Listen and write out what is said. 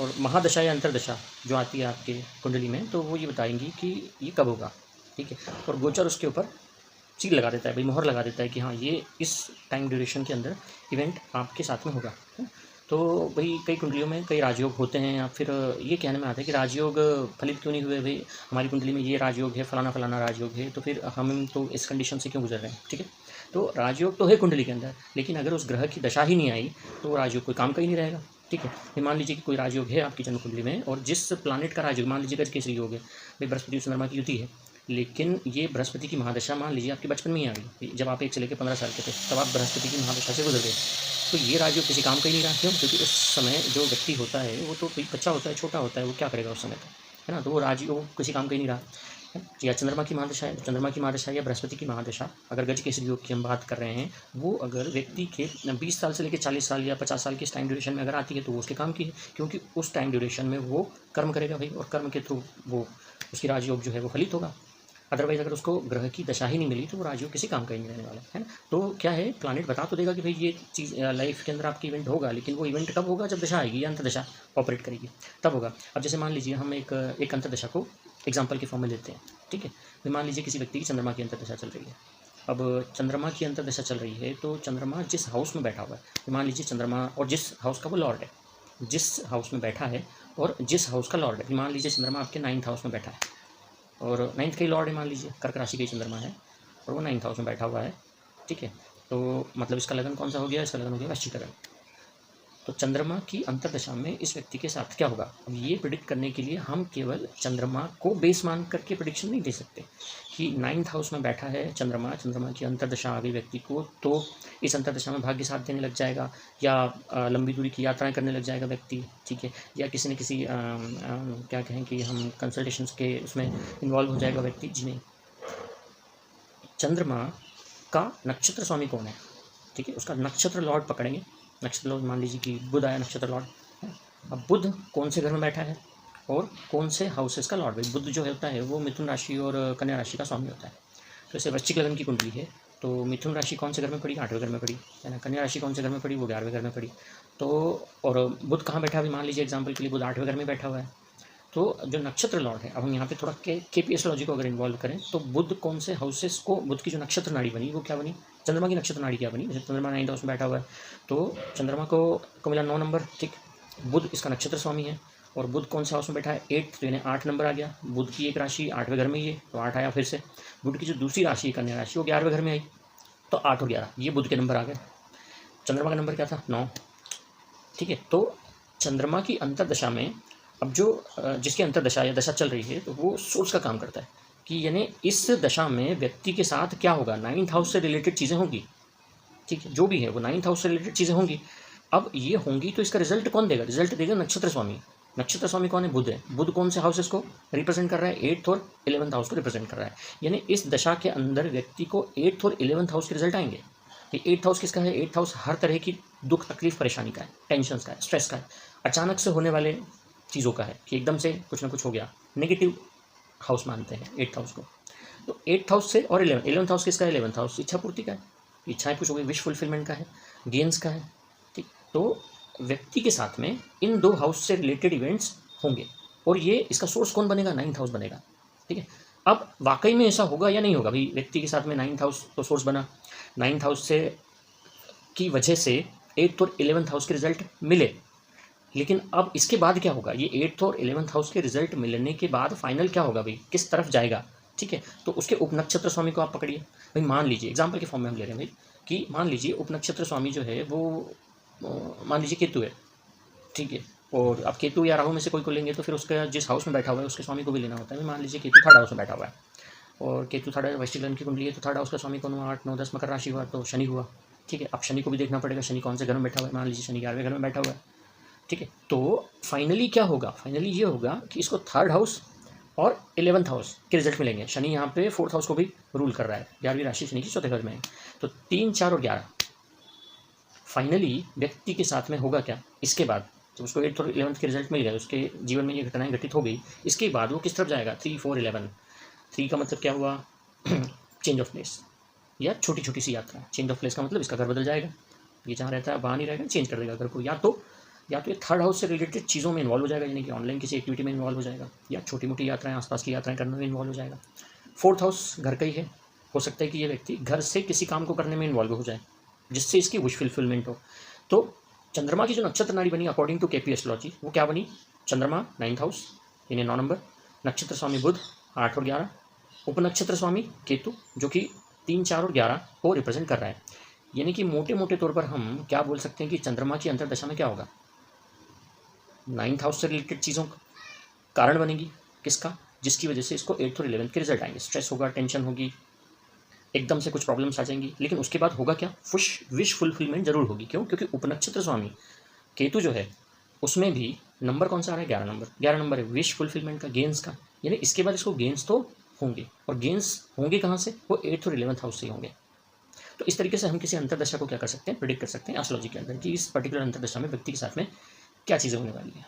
और महादशा या अंतर्दशा जो आती है आपके कुंडली में, तो वो ये बताएंगी कि ये कब होगा, ठीक है। और गोचर उसके ऊपर सील लगा देता है, भाई मोहर लगा देता है कि हाँ ये इस टाइम ड्यूरेशन के अंदर इवेंट आपके साथ में होगा। तो भाई कई कुंडलियों में कई राजयोग होते हैं, या फिर ये कहने में आता है कि राजयोग फलित क्यों नहीं हुए, भाई हमारी कुंडली में ये राजयोग है, फलाना फलाना राजयोग है, तो फिर हम तो इस कंडीशन से क्यों गुजर रहे हैं, ठीक है। तो राजयोग तो है कुंडली के अंदर, लेकिन अगर उस ग्रह की दशा ही नहीं आई तो वो राजयोग कोई काम का ही नहीं रहेगा, ठीक है। मान लीजिए कि कोई राजयोग है आपकी जन्म कुंडली में, और जिस प्लानिट का राजयोग, मान लीजिए गजकेसरी योग है, भाई बृहस्पति चंद्रमा की युति है, लेकिन ये बृहस्पति की महादशा मान लीजिए आपके बचपन में ही आ गई, जब आप 1 से लेकर 15 साल के थे तब आप बृहस्पति की महादशा से गुजर गए, तो ये राजयोग किसी काम का ही नहीं रहा। क्यों? क्योंकि उस समय जो व्यक्ति होता है वो तो कोई बच्चा होता है, छोटा होता है, वो क्या करेगा उस समय पर, है ना। तो वो राजयोग किसी काम का ही नहीं रहा। या चंद्रमा की महादशा है, चंद्रमा की महादशा या बृहस्पति की महादशा, अगर गजकेसरी योग की हम बात कर रहे हैं, वो अगर व्यक्ति के 20 साल से लेकर 40 साल या 50 साल के इस टाइम ड्यूरेशन में अगर आती है तो वो उसके काम की है, क्योंकि उस टाइम ड्यूरेशन में वो कर्म करेगा भाई, और कर्म के थ्रू वो उसकी राजयोग जो है वो फलित होगा। अदरवाइज अगर उसको ग्रह की दशा ही नहीं मिली तो वो राजयोग किसी काम का ही नहीं रहने वाला है ना। तो क्या है, प्लानिट बता तो देगा कि भाई ये चीज़ लाइफ के अंदर आपकी इवेंट होगा, लेकिन वो इवेंट कब होगा, जब दशा आएगी या अंतदशा ऑपरेट करेगी तब होगा। अब जैसे मान लीजिए हम एक अंतदशा को एग्जाम्पल के फॉर्म में लेते हैं, ठीक है। तो मान लीजिए किसी व्यक्ति की चंद्रमा की अंतर्दशा चल रही है। अब चंद्रमा की अंतर्दशा चल रही है तो चंद्रमा जिस हाउस में बैठा हुआ है, तो मान लीजिए चंद्रमा और जिस हाउस का वो लॉर्ड है, जिस हाउस में बैठा है और जिस हाउस का लॉर्ड है, मान लीजिए चंद्रमा आपके 9th हाउस में बैठा है, और 9th का ही लॉर्ड है, मान लीजिए कर्क राशि का ही चंद्रमा है और वो 9th हाउस में बैठा हुआ है, ठीक है। तो मतलब इसका लगन कौन सा हो गया, इसका लगन हो गया वृश्चिक। तो चंद्रमा की अंतर्दशा में इस व्यक्ति के साथ क्या होगा, अब ये प्रिडिक्ट करने के लिए हम केवल चंद्रमा को बेस मान करके प्रिडिक्शन नहीं दे सकते कि 9th हाउस में बैठा है चंद्रमा, चंद्रमा की अंतर्दशा आ गई व्यक्ति को, तो इस अंतर्दशा में भाग्य साथ देने लग जाएगा, या लंबी दूरी की यात्राएं करने लग जाएगा व्यक्ति, ठीक है, या किसी न किसी क्या कहें कि हम कंसल्टेशंस के उसमें इन्वॉल्व हो जाएगा व्यक्ति। जी नहीं, चंद्रमा का नक्षत्र स्वामी कौन है, ठीक है, उसका नक्षत्र लॉर्ड पकड़ेंगे। नक्षत्र लॉर्ड मान लीजिए कि बुध आया नक्षत्र लॉर्ड, अब बुध कौन से घर में बैठा है और कौन से हाउसेस का लॉर्ड, भाई बुध जो होता है वो मिथुन राशि और कन्या राशि का स्वामी होता है। तो जैसे वृश्चिक लगन की कुंडली है तो मिथुन राशि कौन से घर में पड़ी, 8वें घर में पड़ी, है ना। कन्या राशि कौन से घर में पड़ी, वो 11वें घर में पड़ी। तो और बुध कहाँ बैठा है, मान लीजिए एग्जाम्पल के लिए बुध 8वें घर में बैठा हुआ है। तो जो नक्षत्र लॉर्ड है, अब हम यहाँ पे थोड़ा के पी एस्ट्रोलॉजी को अगर इन्वॉल्व करें तो बुध कौन से हाउसेस को, बुध की जो नक्षत्र नाड़ी बनी वो क्या बनी, चंद्रमा की नक्षत्र नाड़ी क्या बनी, जैसे चंद्रमा 9th हाउस में बैठा हुआ है तो चंद्रमा को मिला 9 नंबर, ठीक। बुध इसका नक्षत्र स्वामी है और बुध कौन से हाउस में बैठा है, 8, तो यानी 8 नंबर आ गया। बुध की एक राशि 8वें घर में ही है तो 8 आया फिर से। बुध की जो दूसरी राशि कन्या राशि वो 11वें घर में आई तो 8 और 11 ये बुध के नंबर आ गए। चंद्रमा का नंबर क्या था, 9, ठीक है। तो चंद्रमा की अंतर्दशा में अब जो जिसकी अंतर्दशा या दशा चल रही है तो वो सोर्स का काम करता है कि यानी इस दशा में व्यक्ति के साथ क्या होगा, 9th हाउस से रिलेटेड चीज़ें होंगी, ठीक है, जो भी है वो 9th हाउस से रिलेटेड चीज़ें होंगी। अब ये होंगी तो इसका रिजल्ट कौन देगा, रिजल्ट देगा नक्षत्र स्वामी। नक्षत्र स्वामी कौन है, बुध है। बुध कौन से हाउसेस को रिप्रेजेंट कर रहा है, 8th और 11th हाउस को रिप्रेजेंट कर रहा है। यानी इस दशा के अंदर व्यक्ति को 8th और 11th हाउस के रिजल्ट आएंगे। ये 8th हाउस किसका है, 8th हाउस हर तरह की दुख तकलीफ परेशानी का है, टेंशन का है, स्ट्रेस का है, अचानक से होने वाले चीज़ों का है कि एकदम से कुछ ना कुछ हो गया, नेगेटिव हाउस मानते हैं 8th हाउस को। तो 8th हाउस से और 11th हाउस किसका है, 11th हाउस इच्छा पूर्ति का है, इच्छाएं कुछ हो गई, विश फुलफिलमेंट का है, गेंस का है, ठीक। तो व्यक्ति के साथ में इन 2 हाउस से रिलेटेड इवेंट्स होंगे और ये इसका सोर्स कौन बनेगा, 9th हाउस बनेगा, ठीक है। अब वाकई में ऐसा होगा या नहीं होगा, भाई व्यक्ति के साथ में 9th हाउस तो सोर्स बना, 9th हाउस से की वजह से 8th और 11th हाउस के रिजल्ट मिले, लेकिन अब इसके बाद क्या होगा, ये 8th और 11th हाउस के रिजल्ट मिलने के बाद फाइनल क्या होगा, भाई किस तरफ जाएगा, ठीक है। तो उसके उपनक्षत्र स्वामी को आप पकड़िए। भाई मान लीजिए एग्जाम्पल के फॉर्म में हम ले रहे हैं भाई कि मान लीजिए उपनक्षत्र स्वामी जो है वो मान लीजिए केतु है, ठीक है। और अब केतु या राहु में से कोई को लेंगे तो फिर उसका जिस हाउस में बैठा हुआ है उसके स्वामी को भी लेना होता है। मान लीजिए केतु 3rd हाउस में बैठा हुआ है और केतु 3rd वृश्चिक लगन की कुंडली है तो 3rd हाउस का स्वामी कौन हुआ, 8, 9, 10 मकर राशि हुआ तो शनि हुआ, ठीक है। अब शनि को भी देखना पड़ेगा, शनि कौन से घर में बैठा हुआ है, मान लीजिए शनि 11वें घर में बैठा हुआ है, ठीक है। तो फाइनली क्या होगा, फाइनली ये होगा कि इसको 3rd हाउस और 11th हाउस के रिजल्ट मिलेंगे। शनि यहाँ पे 4th हाउस को भी रूल कर रहा है, 11वीं राशि शनि की 4थे घर में है। तो 3, 4 और 11 फाइनली व्यक्ति के साथ में होगा क्या, इसके बाद जब उसको 8th और 11th के रिजल्ट मिल गए, उसके जीवन में ये घटनाएं घटित हो गई, इसके बाद वो किस तरफ जाएगा, 3, 4, 11। 3 का मतलब क्या हुआ चेंज ऑफ प्लेस या छोटी छोटी सी यात्रा। चेंज ऑफ प्लेस का मतलब इसका घर बदल जाएगा, ये जहाँ रहता है वहाँ नहीं रहेगा, चेंज कर देगा घर को, या तो या तो ये थर्ड हाउस से रिलेटेड चीज़ों में इन्वॉल्व हो जाएगा, यानी कि ऑनलाइन किसी एक्टिविटी में इन्वॉल्व हो जाएगा, या छोटी मोटी यात्राएं, आसपास की यात्राएं करने में इन्वॉल्व हो जाएगा। फोर्थ हाउस घर का ही है, हो सकता है कि ये व्यक्ति घर से किसी काम को करने में इन्वॉल्व हो जाए जिससे इसकी विश फुलफिलमेंट हो। तो चंद्रमा की जो नक्षत्र नाड़ी बनी अकॉर्डिंग टू केपी एस्ट्रोलॉजी, वो क्या बनी? चंद्रमा 9th हाउस यानी 9 नंबर, नक्षत्र स्वामी बुध 8 और 11, उपनक्षत्र स्वामी केतु जो कि 3, 4 और 11 को रिप्रेजेंट कर रहा है। यानी कि मोटे मोटे तौर पर हम क्या बोल सकते हैं कि चंद्रमा की अंतर्दशा में क्या होगा? 9th हाउस से रिलेटेड चीज़ों का कारण बनेगी, किसका? जिसकी वजह से इसको 8th और 11th के रिजल्ट आएंगे, स्ट्रेस होगा, टेंशन होगी, एकदम से कुछ प्रॉब्लम्स आ जाएंगी। लेकिन उसके बाद होगा क्या? विश फुलफिलमेंट जरूर होगी। क्यों? क्योंकि उपनक्षत्र स्वामी केतु जो है उसमें भी नंबर कौन सा आ रहा है? 11 नंबर। 11 नंबर है विश फुलफिलमेंट का, गेंस का। यानी इसके बाद इसको गेंस तो होंगे, और गेंस होंगे कहाँ से? वो 8th और 11th हाउस से होंगे। तो इस तरीके से हम किसी अंतर्दशा को क्या कर सकते हैं? प्रिडिक्ट कर सकते हैं एस्ट्रोलॉजी के अंदर कि इस पर्टिकुलर अंतर्दशा में व्यक्ति के साथ में क्या चीज़ें होने वाली है।